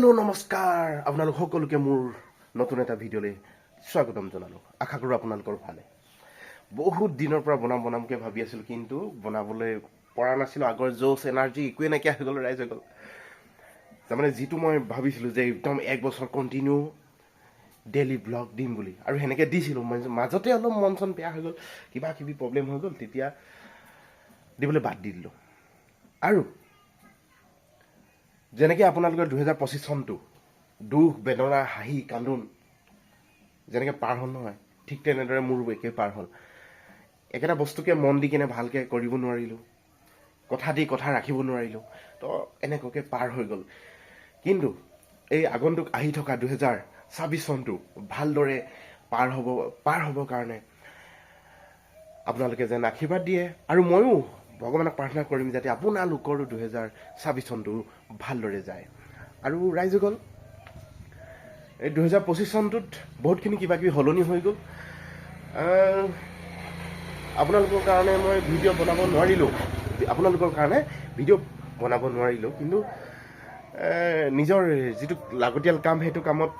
Hello' নমস্কাৰ আপোনালোক সকলোকে মোৰ নতুন এটা ভিডিঅ'লৈ স্বাগতম জনালোঁ। আশা কৰোঁ আপোনালোকৰ ভালে। বহুত দিনৰ পৰা বনামকৈ ভাবি আছিলোঁ, কিন্তু বনাবলৈ পৰা নাছিলোঁ। আগৰ জোছ এনাৰ্জি একোৱে নাইকিয়া হৈ গ'ল, ৰাইজ হৈ গ'ল। তাৰমানে যিটো মই ভাবিছিলোঁ যে একদম এক বছৰ কণ্টিনিউ ডেইলি ব্লগ দিম বুলি, আৰু সেনেকৈ দিছিলোঁ। মাজতে অলপ মন চন বেয়া হৈ গ'ল, কিবা কিবি প্ৰব্লেম হৈ গ'ল, তেতিয়া দিবলৈ বাদ দি দিলোঁ। আৰু যেনেকৈ আপোনালোকৰ 2025 চনটো দুখ বেদনা হাঁহি কান্দোন যেনেকৈ পাৰ হ'ল নহয়, ঠিক তেনেদৰে মোৰ একে পাৰ হ'ল। একেটা বস্তুকে মন দি কিনে ভালকৈ কৰিব নোৱাৰিলোঁ, কথা দি কথা ৰাখিব নোৱাৰিলোঁ, তো এনেকুৱাকৈ পাৰ হৈ গ'ল। কিন্তু এই আগন্তুক আহি থকা 2026 চনটো ভালদৰে পাৰ হ'বৰ কাৰণে আপোনালোকে যেন আশীৰ্বাদ দিয়ে, আৰু ময়ো ভগৱানক প্ৰাৰ্থনা কৰিম যাতে আপোনালোকৰো 2026 চনটো ভালদৰে যায়। আৰু ৰাইজসকল, এই 2025 চনটোত বহুতখিনি কিবা কিবি সলনি হৈ গ'ল। আপোনালোকৰ কাৰণে মই ভিডিঅ' বনাব নোৱাৰিলোঁ, কিন্তু নিজৰ যিটো লাগতিয়াল কাম, সেইটো কামত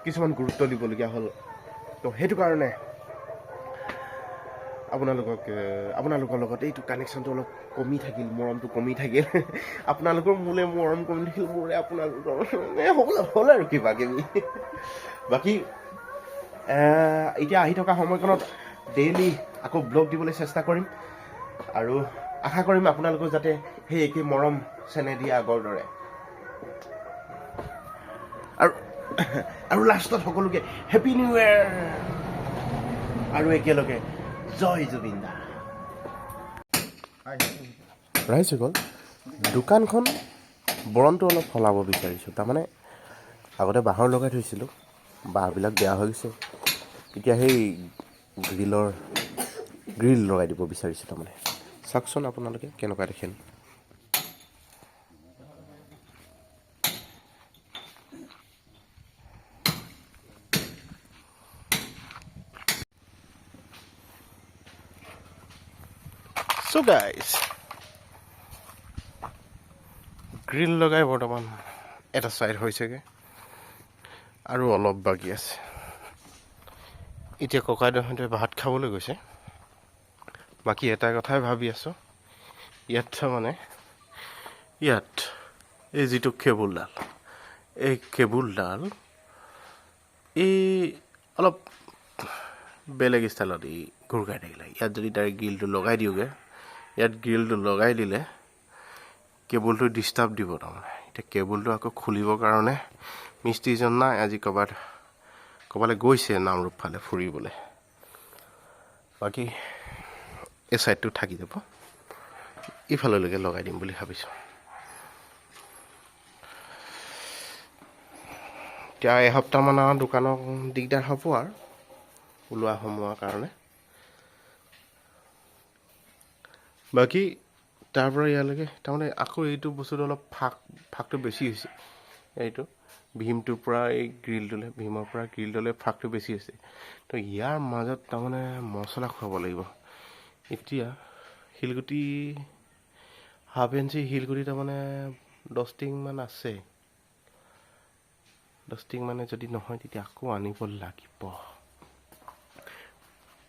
কিছুমান গুৰুত্ব দিবলগীয়া হ'ল। তো সেইটো কাৰণে আপোনালোকৰ লগত এইটো কানেকশ্যনটো অলপ কমি থাকিল, মৰমটো কমি থাকিল। আপোনালোকৰ মোলৈ মৰম কমি থাকিল, মোৰে আপোনালোকৰ হ'ল আৰু কিবা কিবি। বাকী এতিয়া আহি থকা সময়কণত ডেইলি আকৌ ব্লগ দিবলৈ চেষ্টা কৰিম, আৰু আশা কৰিম আপোনালোকৰ যাতে সেই একেই মৰম চেনেহ দিয়ে আগৰ দৰে। আৰু লাষ্টত সকলোকে হেপী নিউ ইয়েৰ, আৰু একেলগে জয় জুবিন দা। ৰাইজ হৈ গ'ল, দোকানখন বৰণটো অলপ সলাব বিচাৰিছোঁ। তাৰমানে আগতে বাঁহৰ লগাই থৈছিলোঁ, বাঁহবিলাক বেয়া হৈ গৈছে। এতিয়া সেই গ্ৰিল লগাই দিব বিচাৰিছোঁ। তাৰমানে চাওকচোন আপোনালোকে কেনেকুৱা দেখেন। So guys, গ্ৰিল লগাই বৰ্তমান এটা ছাইড হৈছেগৈ, আৰু অলপ বাকী আছে। এতিয়া ককাইদেউহঁতে ভাত খাবলৈ গৈছে। বাকী এটা কথাই ভাবি আছোঁ, ইয়াত এই যিটো কেবুলডাল, এই কেবুলডাল অলপ বেলেগ ষ্টাইলত ঘূৰকাই থাকিলে। ইয়াত যদি ডাইৰেক্ট গ্ৰিলটো লগাই দিলে কেবুলটো ডিষ্টাৰ্ব দিব। তাৰমানে এতিয়া কেবুলটো আকৌ খুলিবৰ কাৰণে মিস্ত্ৰীজন নাই, আজি ক'ৰবালৈ গৈছে নামৰূপ ফালে ফুৰিবলৈ। বাকী এই ছাইডটো থাকি যাব, ইফাললৈকে লগাই দিম বুলি ভাবিছোঁ। এতিয়া এসপ্তাহমান আৰু দোকানৰ দিগদাৰ হ'ব আৰু ওলোৱা সোমোৱাৰ কাৰণে। বাকী তাৰ পৰা ইয়ালৈকে তাৰমানে আকৌ এইটো বস্তুটো অলপ ফাঁকটো বেছি হৈছে। এইটো ভীমৰ পৰা গ্ৰিলটোলৈ ফাঁকটো বেছি হৈছে। তো ইয়াৰ মাজত তাৰমানে মছলা খুৱাব লাগিব। এতিয়া শিলগুটি হাফ ইঞ্চি শিলগুটি তাৰমানে 10 টিংমান আছে। 10 টিং মানে যদি নহয় তেতিয়া আকৌ আনিব লাগিব।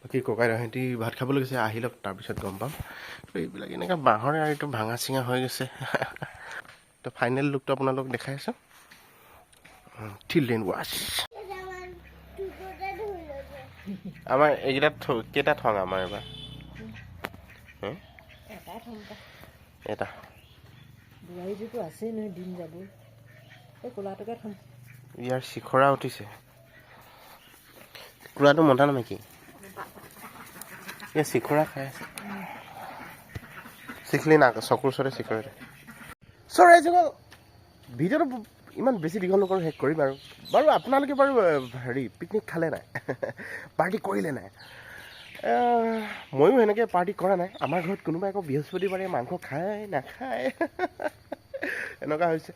বাকী ককাইদেউহঁতি ভাত খাবলৈ গৈছে, আহি লওক তাৰপিছত গম পাম। এইবিলাক এনেকৈ বাঁহৰে আৰু এইটো ভাঙা চিঙা হৈ গৈছে। তো ফাইনেল লুকটো আপোনালোকক দেখাই আছোঁ। চিলড্ৰেন ৱাচ আমাৰ এইকেইটাত কেইটা থং আমাৰ এবাৰ এটা ইয়াৰ শিখৰা উঠিছে। কুকুৰাটো মতা নাই নেকি? শিখৰা খাই আছে, চিখলি না চকুৰ ওচৰতে চিখৰা। ৰাইজসকল, ভিডিঅ'টো ইমান বেছি দীঘল নকৰোঁ, শেষ কৰিম আৰু। আপোনালোকে পিকনিক খালে নাই? পাৰ্টি কৰিলে নাই? ময়ো সেনেকৈ পাৰ্টি কৰা নাই। আমাৰ ঘৰত কোনোবাই আকৌ বৃহস্পতিবাৰে মাংস খায় নাখায় এনেকুৱা হৈছে।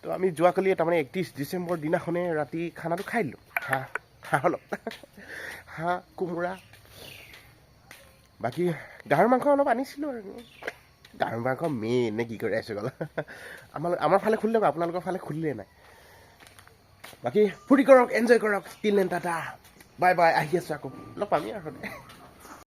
তো আমি যোৱাকালি তাৰমানে 31 ডিচেম্বৰ দিনাখনে ৰাতি খানাটো খাই দিলোঁ। হাঁহ কোমোৰা, বাকী গাহৰি মাংস অলপ আনিছিলোঁ। আৰু গাহৰি মাংস মেইন নে কি কৰি আছোঁ গ'ল। আমাৰ ফালে খুলিলে, আপোনালোকৰ ফালে খুলিলে নাই? বাকী ফূৰ্তি কৰক এনজয় কৰক টিল এণ্ড টাটা বাই বাই আহি আছোঁ আকৌ লগ পামেই আৰু সদায়